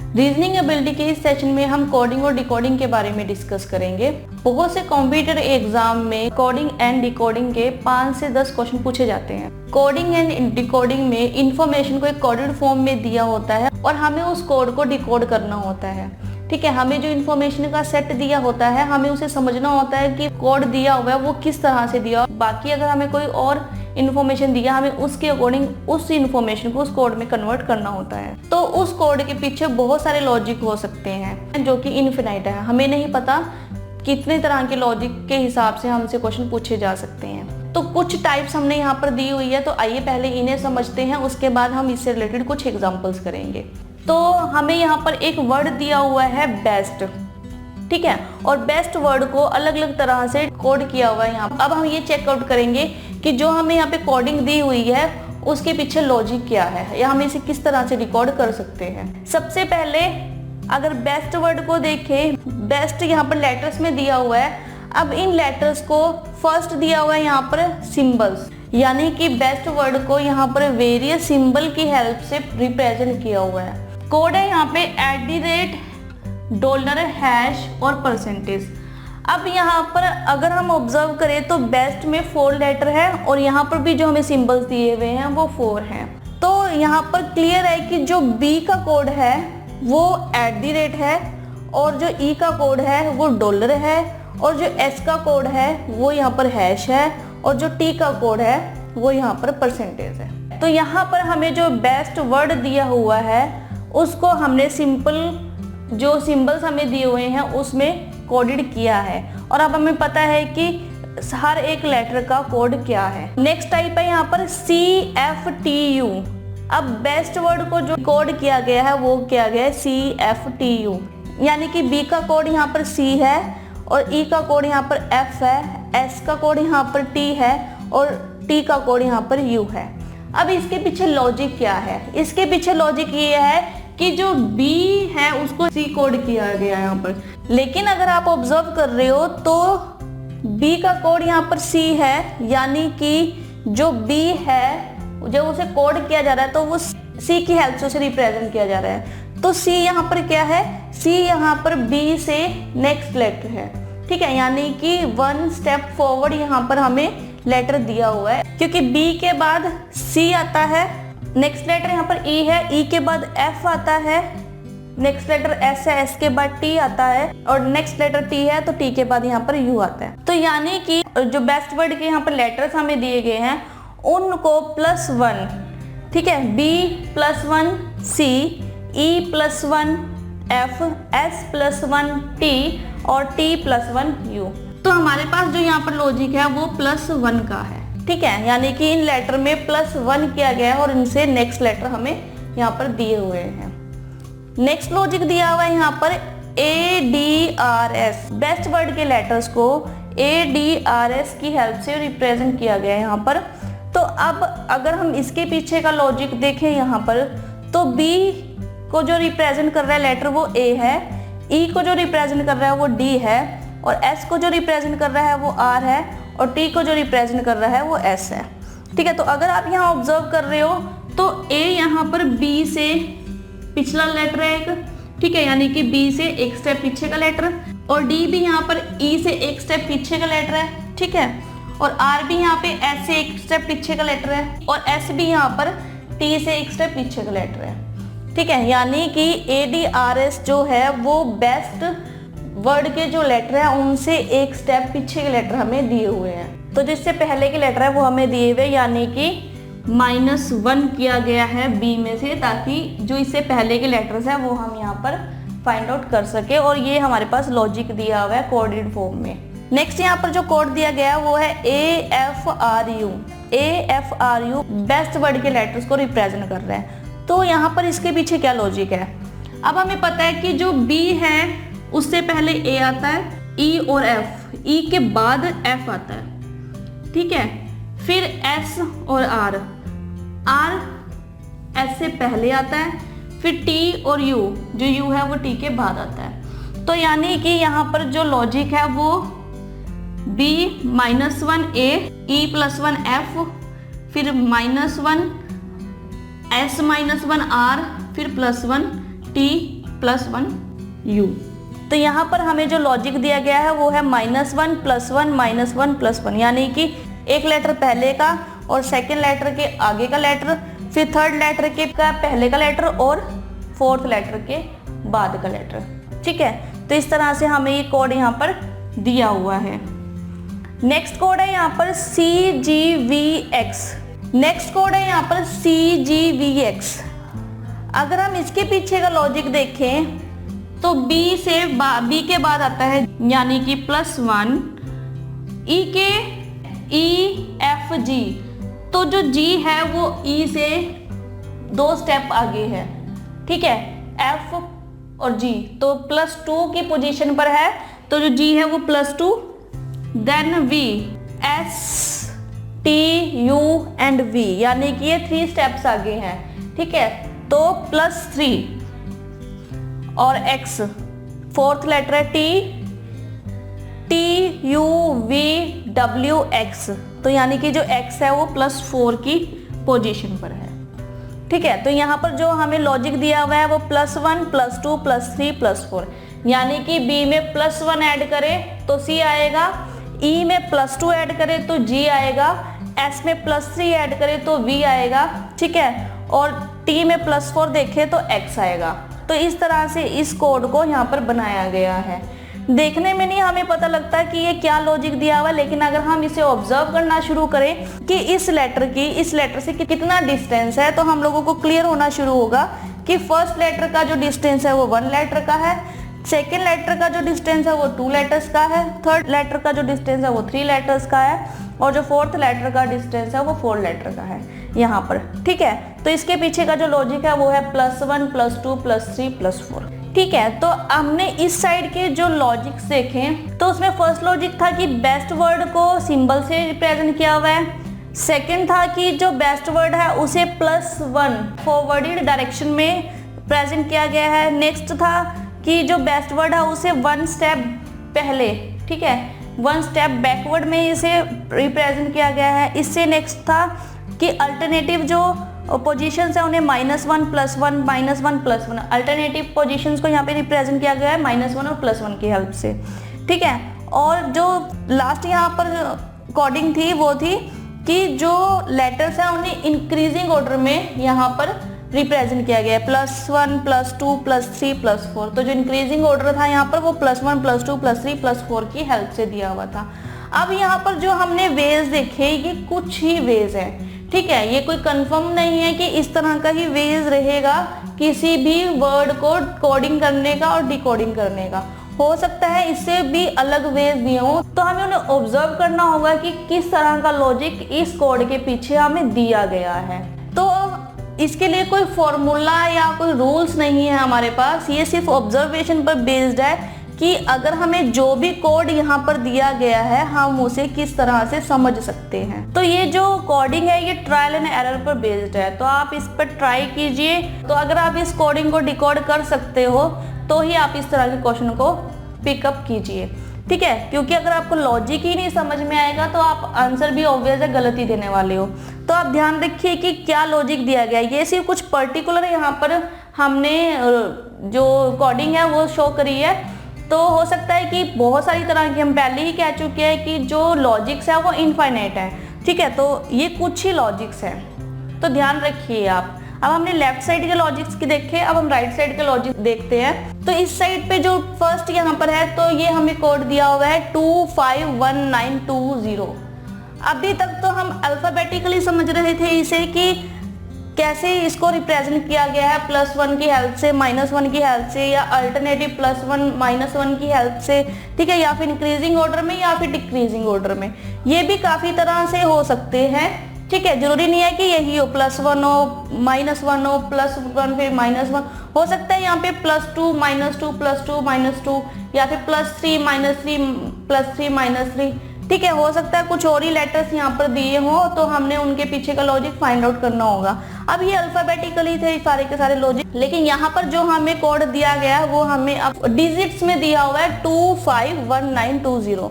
Reasoning ability के इस session में हम कोडिंग और डिकोडिंग के बारे में डिस्कस करेंगे। बहुत से कॉम्पिटिटिव एग्जाम में कोडिंग एंड डिकोडिंग के 5 से 10 क्वेश्चन पूछे जाते हैं। कोडिंग एंड डिकोडिंग में इंफॉर्मेशन को एक कोडेड फॉर्म में दिया होता है और हमें उस कोड को डिकोड करना होता है। ठीक है, हमें जो इन्फॉर्मेशन का सेट दिया होता है हमें उसे समझना होता है कि कोड दिया हुआ है वो किस तरह से दिया। बाकी अगर हमें कोई और इन्फॉर्मेशन दिया हमें उसके अकॉर्डिंग उस इन्फॉर्मेशन को उस कोड में कन्वर्ट करना होता है। तो उस कोड के पीछे बहुत सारे लॉजिक हो सकते हैं जो कि इनफिनाइट है। हमें नहीं पता कितने तरह के लॉजिक के हिसाब से हमसे क्वेश्चन पूछे जा सकते हैं। तो कुछ टाइप्स हमने यहाँ पर दी हुई है, तो आइए पहले इन्हें समझते हैं, उसके बाद हम इससे रिलेटेड कुछ एग्जाम्पल्स करेंगे। तो हमें यहाँ पर एक वर्ड दिया हुआ है बेस्ट, ठीक है, और बेस्ट वर्ड को अलग अलग तरह से कोड किया हुआ है यहाँ। अब हम ये चेकआउट करेंगे कि जो हमें यहाँ पे कोडिंग दी हुई है उसके पीछे लॉजिक क्या है या हम इसे किस तरह से रिकॉर्ड कर सकते हैं। सबसे पहले अगर बेस्ट वर्ड को देखें, बेस्ट यहाँ पर लेटर्स में दिया हुआ है। अब इन लेटर्स को फर्स्ट दिया हुआ है यहाँ पर सिंबल्स, यानी कि बेस्ट वर्ड को यहाँ पर वेरियस सिंबल की हेल्प से रिप्रेजेंट किया हुआ है। कोड है यहाँ पे $, और परसेंटेज। अब यहाँ पर अगर हम ऑब्जर्व करें तो बेस्ट में 4 लेटर है और यहाँ पर भी जो हमें सिंबल्स दिए हुए हैं वो 4 हैं। तो यहाँ पर क्लियर है कि जो बी का कोड है वो @ है और जो ई का कोड है वो $, है और जो एस का कोड है वो यहाँ पर हैश है और जो टी का कोड है वो यहाँ पर परसेंटेज है। तो यहाँ पर हमें जो बेस्ट वर्ड दिया हुआ है उसको हमने सिंपल जो सिंबल्स हमें दिए हुए हैं उसमें कोडेड किया है और अब हमें पता है कि हर एक लेटर का कोड क्या है। नेक्स्ट टाइप है यहाँ पर CFTU। अब बेस्ट वर्ड को जो कोड किया गया है वो किया गया है CFTU, यानी कि बी का कोड यहाँ पर C है और ई का कोड यहाँ पर F है, एस का कोड यहाँ पर T है और टी का कोड यहाँ पर U है। अब इसके पीछे लॉजिक क्या है? इसके पीछे लॉजिक ये है कि जो B है उसको C कोड किया गया है यहाँ पर, लेकिन अगर आप ऑब्जर्व कर रहे हो तो B का कोड यहाँ पर C है, यानी कि जो B है जब उसे कोड किया जा रहा है तो वो C की हेल्प से उसे रिप्रेजेंट किया जा रहा है। तो C यहाँ पर क्या है? C यहाँ पर B से नेक्स्ट लेटर है, ठीक है, यानी कि 1 स्टेप फॉरवर्ड यहाँ पर हमें लेटर दिया हुआ है, क्योंकि B के बाद C आता है, नेक्स्ट लेटर यहाँ पर E है, E के बाद F आता है, नेक्स्ट लेटर S है, S के बाद T आता है और नेक्स्ट लेटर T है तो T के बाद यहाँ पर U आता है। तो यानी कि जो बेस्ट वर्ड के यहाँ पर लेटर्स हमें दिए गए हैं उनको +1, ठीक है, B +1 C, E +1 F, S +1 T और T +1 U। तो हमारे पास जो यहाँ पर लॉजिक है वो +1 का है, ठीक है, यानी कि इन लेटर में +1 किया गया है और इनसे नेक्स्ट लेटर हमें यहाँ पर दिए हुए हैं। नेक्स्ट लॉजिक दिया हुआ है यहाँ पर ADRS। बेस्ट वर्ड के लेटर्स को ADRS की हेल्प से रिप्रेजेंट किया गया है यहाँ पर। तो अब अगर हम इसके पीछे का लॉजिक देखें यहाँ पर तो B को जो रिप्रेजेंट कर रहा है लेटर वो A है, E को जो रिप्रेजेंट कर रहा है वो D है और S को जो रिप्रेजेंट कर रहा है वो R है और T को जो रिप्रेजेंट कर रहा है वो S है, ठीक है। तो अगर आप यहाँ ऑब्जर्व कर रहे हो तो A यहाँ पर B से पिछला लेटर है एक, ठीक है, यानी कि B से एक स्टेप पीछे का लेटर और D भी यहाँ पर E से एक स्टेप पीछे का लेटर है, ठीक है, और R भी यहाँ पे S से एक स्टेप पीछे का लेटर है और S भी यहाँ पर T से एक स्टेप पीछे का लेटर है, ठीक है, यानी कि ADRS जो है वो बेस्ट वर्ड के जो लेटर है उनसे एक स्टेप पीछे के लेटर हमें दिए हुए हैं। तो जिससे पहले के लेटर है वो हमें दिए हुए, यानी कि -1 किया गया है B में से, ताकि जो इससे पहले के लेटर्स है वो हम यहाँ पर फाइंड आउट कर सके और ये हमारे पास लॉजिक दिया हुआ है कोडेड फॉर्म में। नेक्स्ट यहाँ पर जो कोड दिया गया है वो है AFRU। AFRU बेस्ट वर्ड के लेटर्स को रिप्रेजेंट कर रहा है। तो यहाँ पर इसके पीछे क्या लॉजिक है? अब हमें पता है कि जो B है उससे पहले A आता है, E और F, E के बाद F आता है, ठीक है, फिर S और R, R S से पहले आता है, फिर T और U, जो U है वो T के बाद आता है। तो यानी कि यहाँ पर जो लॉजिक है वो B -1 A, E +1 F, फिर -1 S -1 R, फिर +1 T +1 U। तो यहाँ पर हमें जो लॉजिक दिया गया है वो है -1 +1 -1 +1, यानी कि एक लेटर पहले का और सेकेंड लेटर के आगे का लेटर, फिर थर्ड लेटर के का पहले का लेटर और फोर्थ लेटर के बाद का लेटर। ठीक है, तो इस तरह से हमें ये कोड यहाँ पर दिया हुआ है। नेक्स्ट कोड है यहाँ पर CGVX। नेक्स्ट कोड है यहाँ पर CGVX। अगर हम इसके पीछे का लॉजिक देखें तो B के बाद आता है यानी कि +1, E के EFG। तो जो G है वो E से 2 स्टेप आगे है। ठीक है, F और G तो +2 की पोजीशन पर है, तो जो G है वो +2, then V, S, T, U and V, यानी कि ये 3 स्टेप्स आगे हैं। ठीक है, तो +3 और X, फोर्थ लेटर है T, U, V, W, X। तो यानी कि जो X है वो +4 की पोजीशन पर है। ठीक है, तो यहाँ पर जो हमें लॉजिक दिया हुआ है वो +1 +2 +3 +4, यानी कि B में +1 ऐड करें तो C आएगा, E में +2 ऐड करें तो G आएगा, S में +3 ऐड करें तो V आएगा। ठीक है, और T में +4 देखें तो X आएगा। तो इस तरह से इस कोड को यहाँ पर बनाया गया है। देखने में नहीं हमें पता लगता कि ये क्या लॉजिक दिया हुआ है, लेकिन अगर हम इसे ऑब्जर्व करना शुरू करें कि इस लेटर से कितना डिस्टेंस है, तो हम लोगों को क्लियर होना शुरू होगा कि फर्स्ट लेटर का जो डिस्टेंस है वो 1 लेटर का है, सेकेंड लेटर का जो डिस्टेंस है वो 2 लेटर्स का है, थर्ड लेटर का जो डिस्टेंस है वो 3 लेटर्स का है, और जो फोर्थ लेटर का डिस्टेंस है वो 4 लेटर का है यहाँ पर। ठीक है, तो इसके पीछे का जो लॉजिक है वो है +1 +2 +3 +4। ठीक है, तो हमने इस साइड के जो लॉजिक्स देखे तो उसमें फर्स्ट लॉजिक था कि बेस्ट वर्ड को सिंबल से रिप्रेजेंट किया हुआ है। सेकंड था कि जो बेस्ट वर्ड है उसे +1 फॉरवर्डेड डायरेक्शन में प्रेजेंट किया गया है। नेक्स्ट था कि जो बेस्ट वर्ड है उसे 1 स्टेप पहले, ठीक है, 1 स्टेप बैकवर्ड में इसे रिप्रेजेंट किया गया है। इससे नेक्स्ट था कि अल्टरनेटिव जो पोजीशंस है उन्हें -1 +1 -1 +1 अल्टरनेटिव पोजीशंस को यहाँ पे रिप्रेजेंट किया गया है -1 और +1 की हेल्प से। ठीक है, और जो लास्ट यहाँ पर कोडिंग थी वो थी कि जो लेटर्स हैं उन्हें इंक्रीजिंग ऑर्डर में यहाँ पर रिप्रेजेंट किया गया है, +1 +2 +3 +4। तो जो इंक्रीजिंग ऑर्डर था यहाँ पर वो +1 +2 +3 +4 की हेल्प से दिया हुआ था। अब यहाँ पर जो हमने वेज देखे ये कुछ ही वेज है। ठीक है, ये कोई कंफर्म नहीं है कि इस तरह का ही वेज रहेगा किसी भी वर्ड को कोडिंग करने का और डिकोडिंग करने का। हो सकता है इससे भी अलग वेज दिए हों, तो हमें उन्हें ऑब्जर्व करना होगा कि किस तरह का लॉजिक इस कोड के पीछे हमें दिया गया है। तो इसके लिए कोई फॉर्मूला या कोई रूल्स नहीं है हमारे पास, ये सिर्फ ऑब्जर्वेशन पर बेस्ड है कि अगर हमें जो भी कोड यहाँ पर दिया गया है हम उसे किस तरह से समझ सकते हैं। तो ये जो कोडिंग है ये ट्रायल एंड एरर पर बेस्ड है, तो आप इस पर ट्राई कीजिए। तो अगर आप इस कोडिंग को डिकोड कर सकते हो तो ही आप इस तरह के क्वेश्चन को पिकअप कीजिए। ठीक है, क्योंकि अगर आपको लॉजिक ही नहीं समझ में आएगा तो आप आंसर भी ऑब्वियस है गलत ही देने वाले हो। तो आप ध्यान रखिए कि क्या लॉजिक दिया गया है। ये सिर्फ कुछ पर्टिकुलर यहाँ पर हमने जो कोडिंग है वो शो करी है। तो हो सकता है कि बहुत सारी तरह की, हम पहले ही कह चुके हैं कि जो लॉजिक्स है वो इनफाइनाइट है। ठीक है, तो ये कुछ ही लॉजिक्स है, तो ध्यान रखिए आप। अब हमने लेफ्ट साइड के लॉजिक्स की देखे, अब हम राइट साइड के लॉजिक देखते हैं। तो इस साइड पे जो फर्स्ट यहाँ पर है तो ये हमें कोड दिया हुआ है 251920। अभी तक तो हम अल्फाबेटिकली समझ रहे थे इसे कि कैसे इसको रिप्रेजेंट किया गया है, +1 की हेल्प से, -1 की हेल्प से, या अल्टरनेटिव +1 -1 की हेल्प से। ठीक है, या फिर इंक्रीजिंग ऑर्डर में या फिर डिक्रीजिंग ऑर्डर में। ये भी काफ़ी तरह से हो सकते हैं। ठीक है, जरूरी नहीं है कि यही हो, +1 हो, -1 हो, +1 फिर -1 हो सकता है। यहाँ पे +2 -2 +2 -2, या फिर +3 -3 +3 -3। ठीक है, हो सकता है कुछ और ही लेटर्स यहाँ पर दिए हों, तो हमने उनके पीछे का लॉजिक फाइंड आउट करना होगा। अब ये अल्फाबेटिकली थे सारे के सारे लॉजिक, लेकिन यहाँ पर जो हमें कोड दिया गया है वो हमें अब डिजिट्स में दिया हुआ है 251920।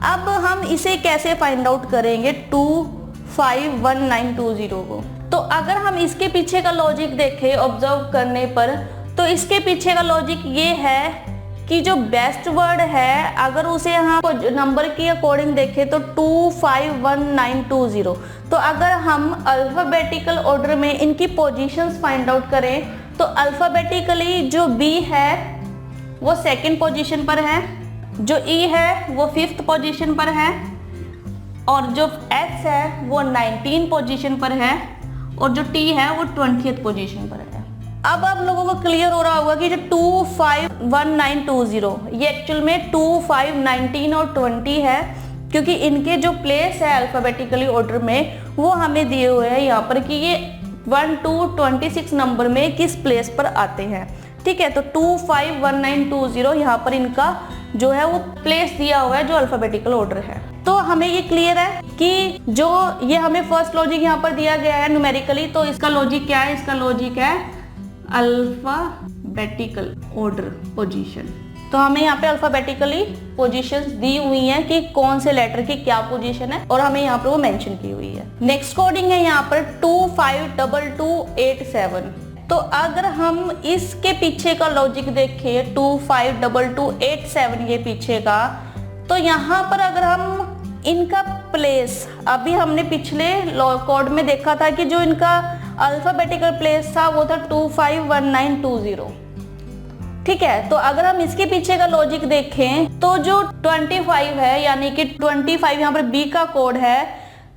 अब हम इसे कैसे फाइंड आउट करेंगे 251920 को? तो अगर हम इसके पीछे का लॉजिक देखें ऑब्जर्व करने पर, तो इसके पीछे का लॉजिक ये है कि जो बेस्ट वर्ड है अगर उसे यहाँ नंबर की अकॉर्डिंग देखें तो 251920। तो अगर हम अल्फाबेटिकल ऑर्डर में इनकी पोजीशंस फाइंड आउट करें तो अल्फाबेटिकली जो बी है वो सेकंड पोजीशन पर है, जो ई है वो 5th पोजीशन पर है, और जो एच है वो 19 पोजीशन पर है, और जो टी है वो 20th पोजीशन पर है। अब आप लोगों को क्लियर हो रहा होगा कि जो 251920 ये एक्चुअल में 2519 और 20 है, क्योंकि इनके जो प्लेस है अल्फाबेटिकली ऑर्डर में वो हमें दिए हुए हैं यहाँ पर कि ये 1 to 26 नंबर में किस प्लेस पर आते हैं। ठीक है, तो 251920 यहाँ पर इनका जो है वो प्लेस दिया हुआ है जो अल्फाबेटिकल ऑर्डर है। तो हमें ये क्लियर है कि जो ये हमें फर्स्ट लॉजिक यहाँ पर दिया गया है न्यूमेरिकली, तो इसका लॉजिक क्या है? इसका लॉजिक है अल्फाबेटिकल ऑर्डर पोजीशन। तो हमें यहाँ पे अल्फाबेटिकली पोजीशंस दी हुई हैं कि कौन से लेटर की क्या पोजीशन है, और हमें यहाँ पर वो मेंशन की हुई है। नेक्स्ट कोडिंग है यहाँ पर 252287। तो अगर हम इसके पीछे का लॉजिक देखें 252287 ये पीछे का, तो यहाँ पर अगर हम इनका प्लेस, अभी हमने पिछले कोड में देखा था कि जो इनका अल्फाबेटिकल प्लेस था वो था 251920। ठीक है, तो अगर हम इसके पीछे का लॉजिक देखें तो जो 25 है यानी कि 25 यहाँ पर बी का कोड है,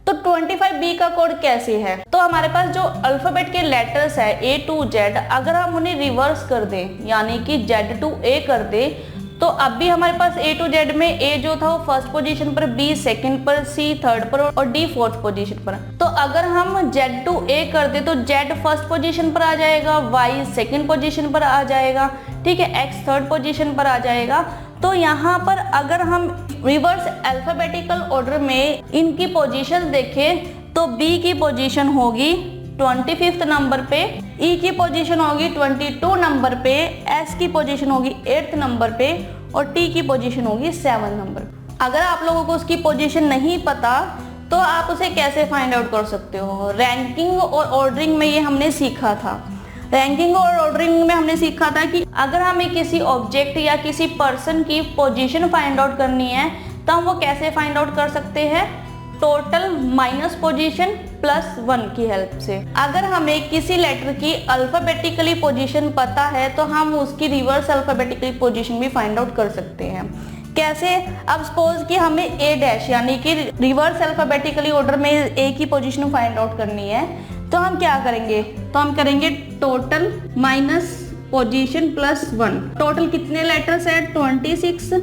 तो 25 बी का कोड कैसे है? तो हमारे पास जो अल्फाबेट के लेटर्स है A to Z, अगर हम उन्हें रिवर्स कर दें यानी कि Z to A कर दें, तो अब भी हमारे पास A to Z में A जो था वो फर्स्ट पोजीशन पर, B सेकंड पर, C थर्ड पर और D फोर्थ पोजीशन पर। तो अगर हम Z to A कर दे तो Z फर्स्ट पोजीशन पर आ जाएगा, Y सेकंड पोजीशन पर आ जाएगा, ठीक है, X थर्ड पोजीशन पर आ जाएगा। तो यहाँ पर अगर हम रिवर्स अल्फाबेटिकल ऑर्डर में इनकी पोजीशन देखें तो B की पोजीशन होगी 25th नंबर पे, E की पोजीशन होगी 22 नंबर पे, S की पोजीशन होगी 8th नंबर पे और T की पोजीशन होगी 7 नंबर। अगर आप लोगों को उसकी पोजीशन नहीं पता तो आप उसे कैसे फाइंड आउट कर सकते हो? रैंकिंग और ऑर्डरिंग में ये हमने सीखा था। रैंकिंग और ऑर्डरिंग में हमने सीखा था कि अगर हमें किसी ऑब्जेक्ट या किसी पर्सन की पोजीशन फाइंड आउट करनी है तो हम वो कैसे फाइंड आउट कर सकते हैं? टोटल माइनस पोजीशन प्लस 1 की हेल्प से। अगर हमें किसी लेटर की अल्फाबेटिकली पोजीशन पता है तो हम उसकी रिवर्स अल्फाबेटिकली पोजीशन भी फाइंड आउट कर सकते हैं। कैसे? अब सपोज कि हमें A डैश यानी कि रिवर्स अल्फाबेटिकली ऑर्डर में A की पोजीशन फाइंड आउट करनी है, तो हम क्या करेंगे? तो हम करेंगे total minus position plus 1। Total कितने लेटर्स है? 26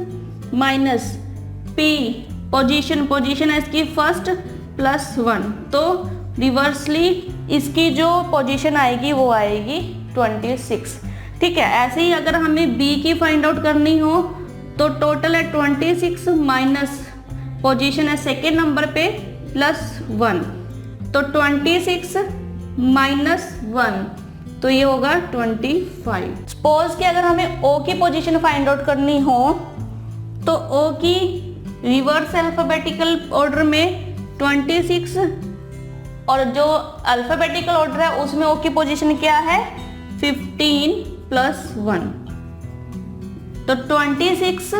माइनस P पोजीशन है इसकी फर्स्ट प्लस 1, तो रिवर्सली इसकी जो पोजीशन आएगी वो आएगी 26। ठीक है, ऐसे ही अगर हमें B की फाइंड आउट करनी हो तो टोटल है 26 माइनस पोजीशन है सेकेंड नंबर पे प्लस 1, तो 26 माइनस 1 तो ये होगा 25। सपोज कि अगर हमें O की पोजीशन फाइंड आउट करनी हो तो O की रिवर्स अल्फाबेटिकल ऑर्डर में 26 और जो अल्फाबेटिकल ऑर्डर है उसमें O की पोजीशन क्या है? 15 प्लस 1, तो 26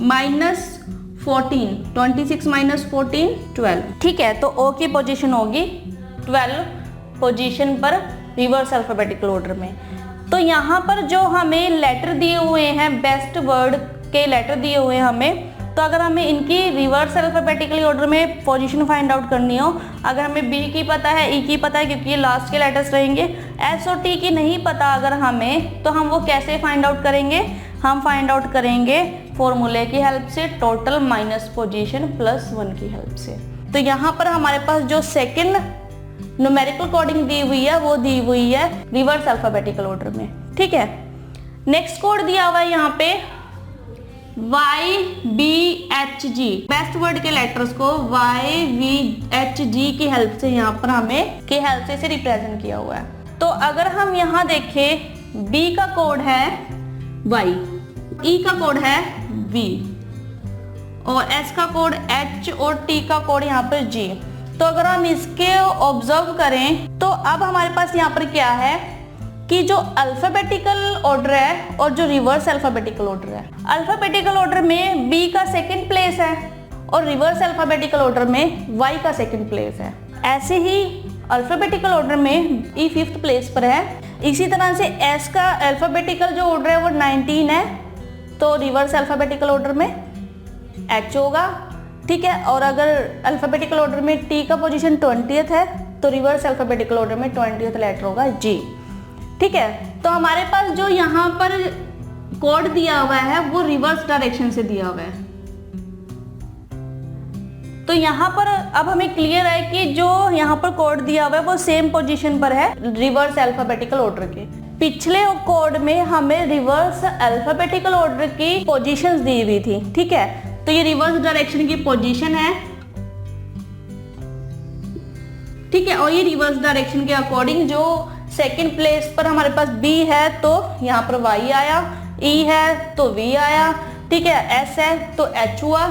माइनस 14, 26 माइनस 14 12। ठीक है, तो O की पोजीशन होगी 12 पोजीशन पर रिवर्स अल्फाबेटिकल ऑर्डर में। तो यहाँ पर जो हमें लेटर दिए हुए हैं, बेस्ट वर्ड के लेटर दिए हुए हैं हमें, तो अगर हमें इनकी रिवर्स अल्फाबेटिकली ऑर्डर में पोजीशन फाइंड आउट करनी हो, अगर हमें बी की पता है, ई की पता है क्योंकि ये लास्ट के लेटर्स रहेंगे, एस और टी की नहीं पता अगर हमें, तो हम वो कैसे फाइंड आउट करेंगे? हम फाइंड आउट करेंगे फॉर्मूले की हेल्प से, टोटल माइनस पोजीशन प्लस 1 की हेल्प से। तो यहाँ पर हमारे पास जो सेकेंड न्यूमेरिकल कोडिंग दी हुई है वो दी हुई है रिवर्स अल्फाबेटिकल ऑर्डर में। ठीक है, नेक्स्ट कोड दिया हुआ है यहाँ पे YBHG, बेस्ट वर्ड के लेटर्स को YBHG की हेल्प से यहाँ पर हमें की हेल्प से इसे रिप्रेजेंट किया हुआ है। तो अगर हम यहाँ देखें B का कोड है Y, E का कोड है V और S का कोड H और T का कोड यहाँ पर G। तो अगर हम इसके ऑब्जर्व करें तो अब हमारे पास यहाँ पर क्या है कि जो अल्फाबेटिकल ऑर्डर है और जो रिवर्स अल्फाबेटिकल ऑर्डर है, अल्फाबेटिकल ऑर्डर में बी का सेकंड प्लेस है और रिवर्स अल्फाबेटिकल ऑर्डर में वाई का सेकंड प्लेस है। ऐसे ही अल्फाबेटिकल ऑर्डर में ई फिफ्थ प्लेस पर है। इसी तरह से एस का अल्फाबेटिकल जो ऑर्डर है वो 19 है, तो रिवर्स अल्फाबेटिकल ऑर्डर में एच होगा, ठीक है। और अगर अल्फाबेटिकल ऑर्डर में टी का पोजीशन 20th है तो रिवर्स अल्फाबेटिकल ऑर्डर में 20th लेटर होगा जी, ठीक है। तो हमारे पास जो यहाँ पर कोड दिया हुआ है वो रिवर्स डायरेक्शन से दिया हुआ है। तो यहाँ पर अब हमें क्लियर है कि जो यहाँ पर कोड दिया हुआ है वो सेम पोजीशन पर है रिवर्स अल्फाबेटिकल ऑर्डर के। पिछले कोड में हमें रिवर्स अल्फाबेटिकल ऑर्डर की पोजीशंस दी हुई थी, ठीक है। तो ये रिवर्स डायरेक्शन की पोजीशन है, ठीक है। और ये रिवर्स डायरेक्शन के अकॉर्डिंग जो सेकंड प्लेस पर हमारे पास बी है तो यहाँ पर वाई आया, ई है तो वी आया, ठीक है। एस है तो एच हुआ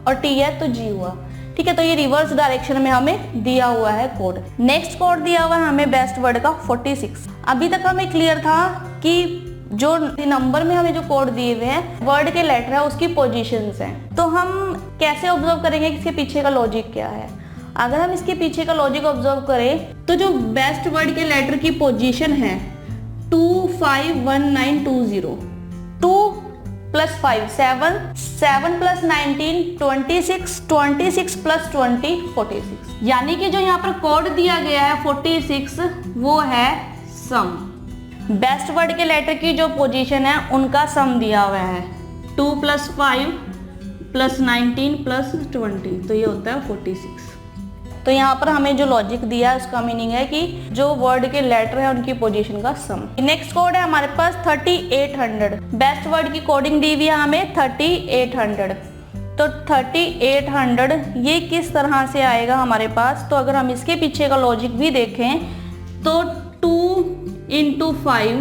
और टी है तो जी हुआ, ठीक है। तो ये रिवर्स डायरेक्शन में हमें दिया हुआ है कोड। नेक्स्ट कोड दिया हुआ है हमें बेस्ट वर्ड का 46। अभी तक हमें क्लियर था कि जो नंबर में हमें जो कोड दिए हुए हैं वर्ड के लेटर है उसकी पोजीशंस हैं। तो हम कैसे ऑब्जर्व करेंगे कि इसके पीछे का लॉजिक क्या है। अगर हम इसके पीछे का लॉजिक ऑब्जर्व करें तो जो बेस्ट वर्ड के लेटर की पोजीशन है 2 5 1 9 2 0, 2 + 5 7, 7 + 19 26, 26 + 20 46। यानी कि जो यहाँ पर कोड दिया गया है 46 वो है सम। बेस्ट वर्ड के लेटर की जो पोजीशन है उनका सम दिया हुआ है 2 + 5 + 19 + 20, तो ये होता है 46। तो यहाँ पर हमें जो लॉजिक दिया है उसका मीनिंग है कि जो वर्ड के लेटर है उनकी पोजीशन का सम। नेक्स्ट कोड है हमारे पास 3800। बेस्ट वर्ड की कोडिंग दी हुई है हमें 3800। तो 3800 ये किस तरह से आएगा हमारे पास। तो अगर हम इसके पीछे का लॉजिक भी देखें तो 2 × 5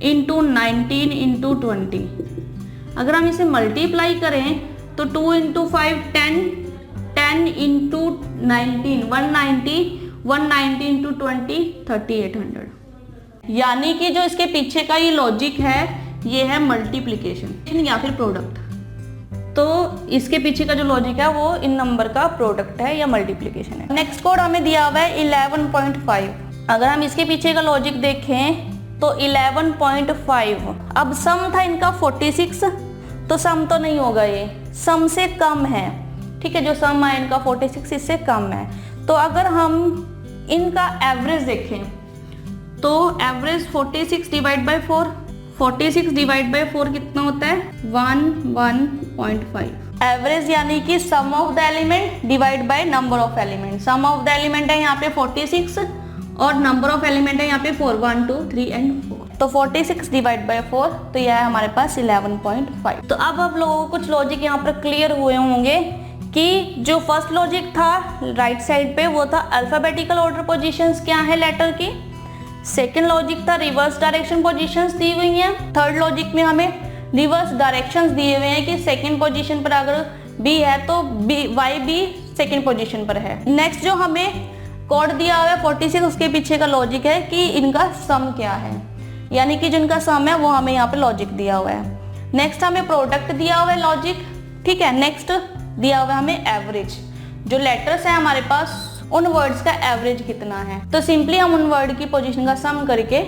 × 19 × 20, अगर हम इसे मल्टीप्लाई करें तो 2 × 5 10, 10 × 19 190, 190 × 20 3800। यानी कि जो इसके पीछे का ये लॉजिक है ये है मल्टीप्लिकेशन या फिर प्रोडक्ट। तो इसके पीछे का जो लॉजिक है वो इन नंबर का प्रोडक्ट है या मल्टीप्लिकेशन है। नेक्स्ट कोड हमें दिया हुआ है 11.5। अगर हम इसके पीछे का लॉजिक देखें तो 11.5, अब सम था इनका 46, तो सम तो नहीं होगा, ये सम से कम है, ठीक है। जो सम है इनका 46 इससे कम है। तो अगर हम इनका एवरेज देखें तो एवरेज 46 / 4, 46 / 4 कितना होता है 1.5। एवरेज यानी कि sum of the element divide by number of element. Sum of the element है यहाँ पे 46 और नंबर ऑफ एलिमेंट है यहाँ पे 4, 1 2 3 एंड 4। तो 46 / 4, तो यह है हमारे पास 11.5। तो अब आप लोगों को कुछ लॉजिक यहाँ पर क्लियर हुए होंगे कि जो फर्स्ट लॉजिक था राइट साइड पे वो था अल्फाबेटिकल ऑर्डर पोजीशंस क्या है लेटर की। सेकंड लॉजिक था रिवर्स डायरेक्शन पोजीशंस दी हुई हैं। थर्ड लॉजिक में हमें रिवर्स डायरेक्शंस दिए हुए हैं कि सेकंड पोजीशन पर अगर बी है तो वाई बी सेकंड पोजीशन पर है। नेक्स्ट जो हमें कोड दिया हुआ है 46, उसके पीछे का लॉजिक है कि इनका सम क्या है, यानी कि जिनका सम है वो हमें यहाँ पे लॉजिक दिया हुआ है। नेक्स्ट हमें प्रोडक्ट दिया हुआ है लॉजिक, ठीक है। नेक्स्ट दिया हुआ है हमें एवरेज, जो लेटर्स है हमारे पास उन वर्ड्स का एवरेज कितना है। तो सिंपली हम उन वर्ड की पोजीशन का सम करके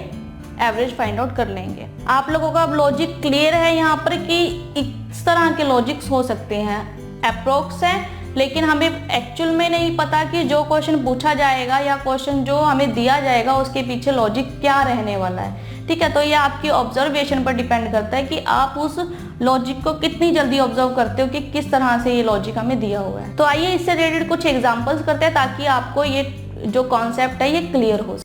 एवरेज फाइंड आउट कर लेंगे। आप लोगों का अब लॉजिक क्लियर है यहाँ पर कि इस तरह के लॉजिक्स हो सकते हैं, अप्रोक्स है, लेकिन हमें एक्चुअल में नहीं पता कि जो क्वेश्चन पूछा जाएगा या क्वेश्चन जो हमें दिया जाएगा उसके पीछे लॉजिक क्या रहने वाला है, ठीक है। तो ये आपकी ऑब्जर्वेशन पर डिपेंड करता है कि आप उस लॉजिक को कितनी जल्दी ऑब्जर्व करते हो कि किस तरह से ये लॉजिक हमें दिया हुआ है। तो आइए इससे रिलेटेड कुछ एग्जांपल्स करते हैं ताकि आपको ये जो कॉन्सेप्ट है ये क्लियर हो।